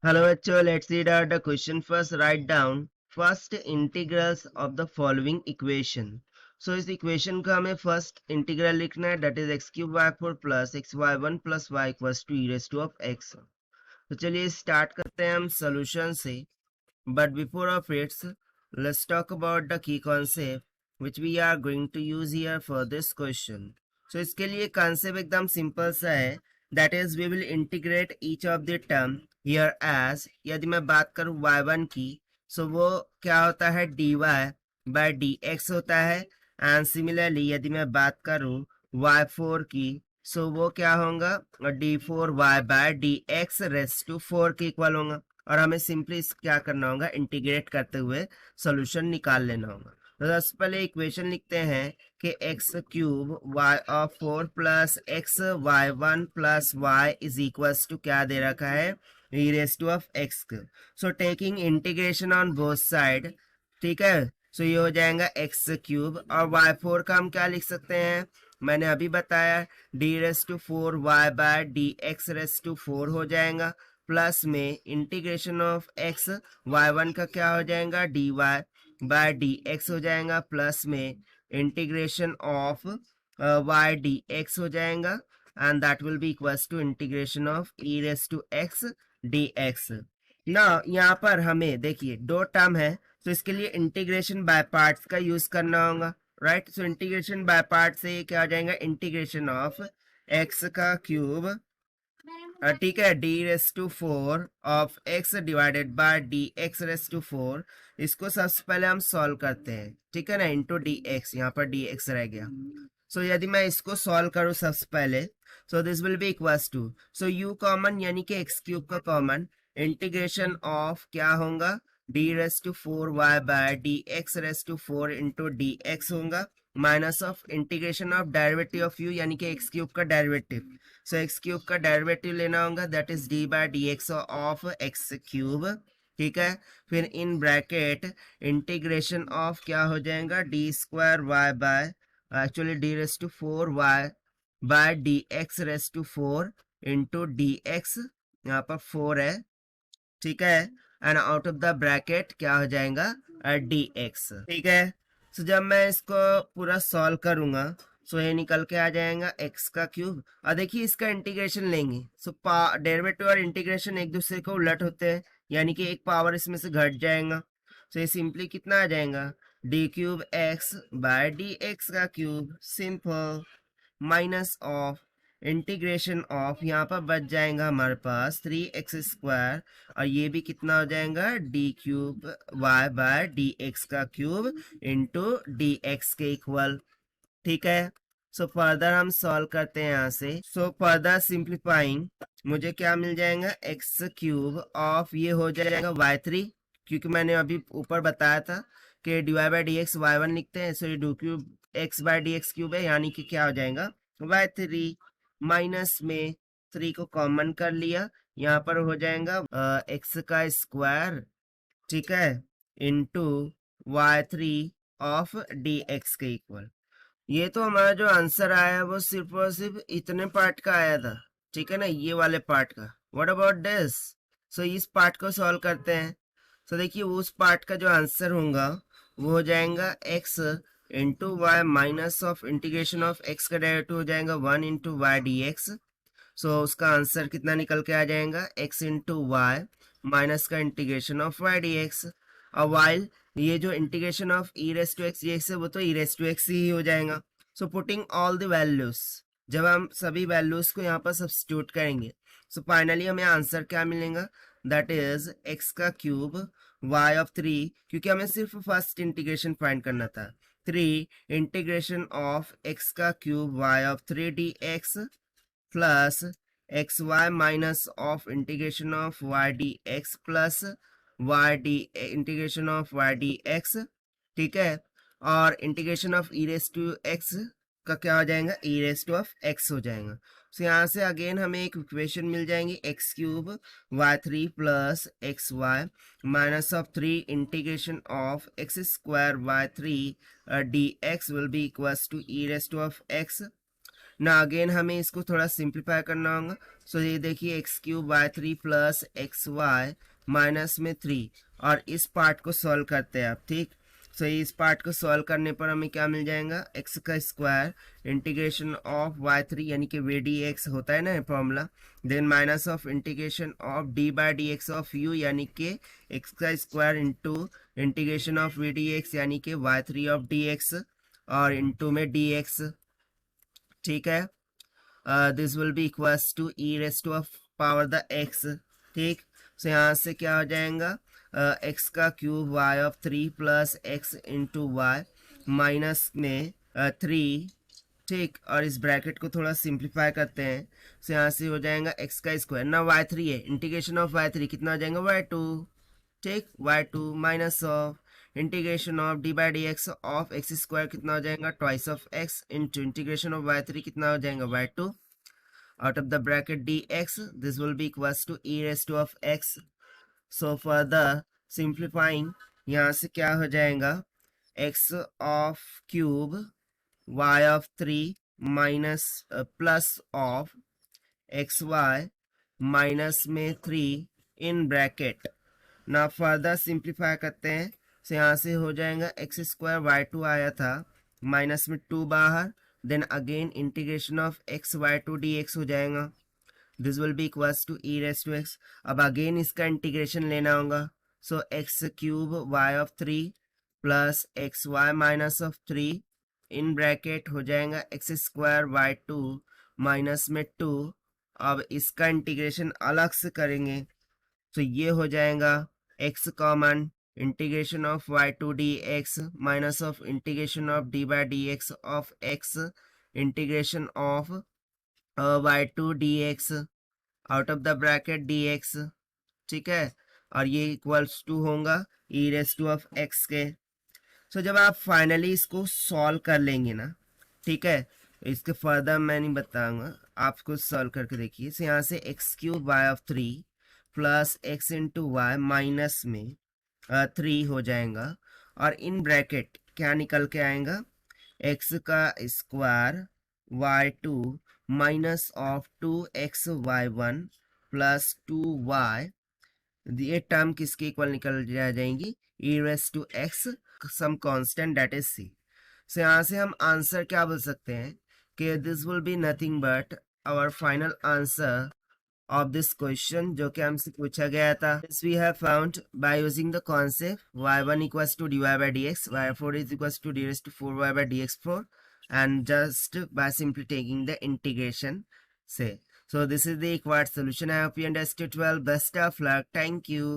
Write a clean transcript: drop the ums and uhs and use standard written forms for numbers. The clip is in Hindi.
Hello bachcho, let's read out the question first. Write down first integrals of the following equation. So इस equation का हमें first integral लिखना है, that is x cube y4 plus xy1 plus y equals to e raised to of x. तो चलिए start करते हैं हम solution से. But before of it, let's talk about the key concept which we are going to use here for this question. So इसके लिए concept एकदम simple सा है, that is we will integrate each of the term here as, यदि मैं बात करूँ y1 की, so वो क्या होता है dy by dx होता है, and similarly यदि मैं बात करूँ y4 की, so वो क्या होगा d4y by dx rest to 4 के इक्वल होगा, और हमें सिंपली क्या करना होगा इंटीग्रेट करते हुए सॉल्यूशन निकाल लेना होगा. तो सबसे पहले इक्वेशन लिखते हैं कि x cube Y of 4 plus x y 1 plus y is equal to क्या दे रखा है e raised to of x. So taking integration on both side, ठीक है, सो ये हो जाएगा एक्स क्यूब, और y4 का हम क्या लिख सकते हैं, मैंने अभी बताया d raise to 4 Y by D x raise to 4 हो जाएगा, प्लस में इंटीग्रेशन ऑफ एक्स y1 का क्या हो जाएगा dy बाय डी एक्स हो जाएगा, प्लस में इंटीग्रेशन ऑफ y dx हो जाएगा, and that will be equals to integration of e raise to x dx. ना यहाँ पर हमें देखिए दो टर्म है, तो इसके लिए इंटीग्रेशन बाय पार्ट्स का यूज करना होगा, right. So integration by part से क्या हो जाएगा इंटीग्रेशन ऑफ x का क्यूब, ठीक है, d raise to 4 of x divided by D x raise to 4. इसको सबसे पहले हम सॉल्व करते हैं, ठीक है ना, इंटू डी एक्स, यहाँ पर डी एक्स रह गया. सो यदि मैं इसको सॉल्व करूँ सबसे पहले, so this will be equals to, so u common यानी कि x क्यूब का कॉमन, इंटीग्रेशन ऑफ क्या होगा D raise to 4 Y by D x raise to 4 into D X होगा, minus of integration of derivative of u यानी कि एक्स क्यूब का डेरिवेटिव. सो एक्स क्यूब का डेरिवेटिव लेना होगा, that is D by D x of X cube, ठीक है. फिर इन ब्रैकेट इंटीग्रेशन ऑफ क्या हो जाएगा d square y by, actually d raise to 4 Y by D x raise to 4 into D x, यहाँ पर 4 है, ठीक है, and out of the bracket क्या हो जाएगा डी एक्स, ठीक है. सो जब मैं इसको पूरा सॉल्व करूंगा, सो ये निकल के आ जाएगा एक्स का क्यूब, और देखिए इसका इंटीग्रेशन लेंगे, सो डेरिवेटिव और इंटीग्रेशन एक दूसरे को उलट होते हैं, यानी कि एक पावर इसमें से घट जाएगा. सो ये सिंपली कितना आ जाएगा D cube x by D x का cube, simple, minus of integration of, यहाँ पर बच जाएगा हमारे पास 3x स्क्वायर, और ये भी कितना हो जाएगा D cube y by D x का क्यूब इंटू डी एक्स के इक्वल, ठीक है. सो फर्दर हम सॉल्व करते हैं यहाँ से. सो फर्दर सिंप्लीफाइंग मुझे क्या मिल जाएगा एक्स क्यूब ऑफ, ये हो जाएगा y3, क्योंकि मैंने अभी ऊपर बताया था कि d y by d x y1 लिखते हैं, सो ये d cube x by D x cube है, यानी कि क्या हो जाएगा y3, माइनस में 3 को कॉमन कर लिया, यहाँ पर हो जाएगा एक्स का स्क्वायर, ठीक है, into y3 of d x के इक्वल. ये तो हमारा जो आंसर आया है वो सिर्फ और सिर्फ इतने पार्ट का आया था, ठीक है ना, ये वाले पार्ट का. What about this? सो इस पार्ट को सॉल्व करते हैं. सो देखिए उस पार्ट का जो आंसर होगा वो हो जाएगा x into y minus of integration of x का डेरिवेटिव हो जाएगा 1 into y d x. So उसका आंसर कितना निकल के आ जाएगा x इंटू वाई माइनस का integration of y d x, और वाइल ये जो integration of e raise to x है वो तो ई रेस टू एक्स ही हो जाएगा. So putting all the values, जब हम सभी वैल्यूज को यहाँ पर सब्स्टिट्यूट करेंगे, सो फाइनली हमें आंसर क्या मिलेगा, दैट इज एक्स का क्यूब y ऑफ 3, क्योंकि हमें सिर्फ फर्स्ट इंटीग्रेशन फाइंड करना था, 3 इंटीग्रेशन ऑफ एक्स का cube y of 3 d x plus x Y minus of integration of y d x plus y d integration of y d x, ठीक है, और integration of e raise to x का क्या हो जाएगा e raise to of x हो जाएगा. सो यहाँ से अगेन हमें एक इक्वेशन मिल जाएंगी x cube y 3 plus x Y minus of 3 integration of x square y 3 d x will be equals to E raise to of x. ना अगेन हमें इसको थोड़ा सिंप्लीफाई करना होगा। सो ये देखिए x cube y three plus x Y minus में 3, और इस पार्ट को सॉल्व करते हैं आप, ठीक। सो इस पार्ट को सॉल्व करने पर हमें क्या मिल जाएगा, एक्स का square integration of y three यानी कि वी डी एक्स होता है ना formula, then minus of integration of d by d x of u यानी कि एक्स का square into integration of v d x यानी कि y three of d x और इंटू में डी एक्स, ठीक है। This will be equals to E raise to of power the x, ठीक। सो यहाँ से क्या हो जाएगा, एक्स का cube Y of 3 plus x into y minus में 3, ठीक। और इस ब्रैकेट को थोड़ा सिंप्लीफाई करते हैं। सो यहाँ से हो जाएगा एक्स का स्क्वायर ना वाई थ्री है, इंटीग्रेशन ऑफ वाई थ्री कितना हो जाएगा वाई टू, ठीक। Y two minus of integration of d by d x of x square कितना हो जाएगा twice of x into integration of y three कितना हो जाएगा y two, out of the bracket d x, this will be equals to E raise to of x. So further simplifying यहाँ से क्या हो जाएगा, x of cube Y of 3 minus plus of x Y minus में 3 इन ब्रैकेट। ना फर्दर सिंप्लीफाई करते हैं। तो यहाँ से हो जाएगा एक्स स्क्वायर वाई टू आया था माइनस में 2 बाहर, then again integration of x Y two D X हो जाएगा, this will be equals to E raise to X. अब अगेन इसका इंटीग्रेशन लेना होगा। So X cube Y of 3 plus x Y minus of 3 in bracket हो जाएगा X square Y two minus में 2। अब इसका इंटीग्रेशन अलग से करेंगे तो ये हो जाएगा x common integration of y two D x minus of integration of d by d x of x integration of y two D x out of the bracket d x, ठीक है। और ये इक्वल्स टू होगा e raise to of x के। सो जब आप फाइनली इसको सॉल्व कर लेंगे ना, ठीक है, इसके फर्दर मैं नहीं बताऊंगा, आपको सॉल्व करके देखिए। सो यहाँ से x cube Y of 3 plus x into y minus में 3 हो जाएगा, और इन ब्रैकेट क्या निकल के आएगा, एक्स का square Y two minus of 2x Y one plus 2y, ये टर्म किसके इक्वल निकल जाएंगी, E raise to X some constant that is C. So यहाँ से हम आंसर क्या बोल सकते हैं कि this will be nothing but our final answer of this question जो कि हमसे पूछा गया था। This we have found by using the concept y1 equals to dy by dx, y4 is equals to d raised to 4y by dx4, and just by simply taking the integration say. So this is the required solution. I hope you understood well. Best of luck. Thank you.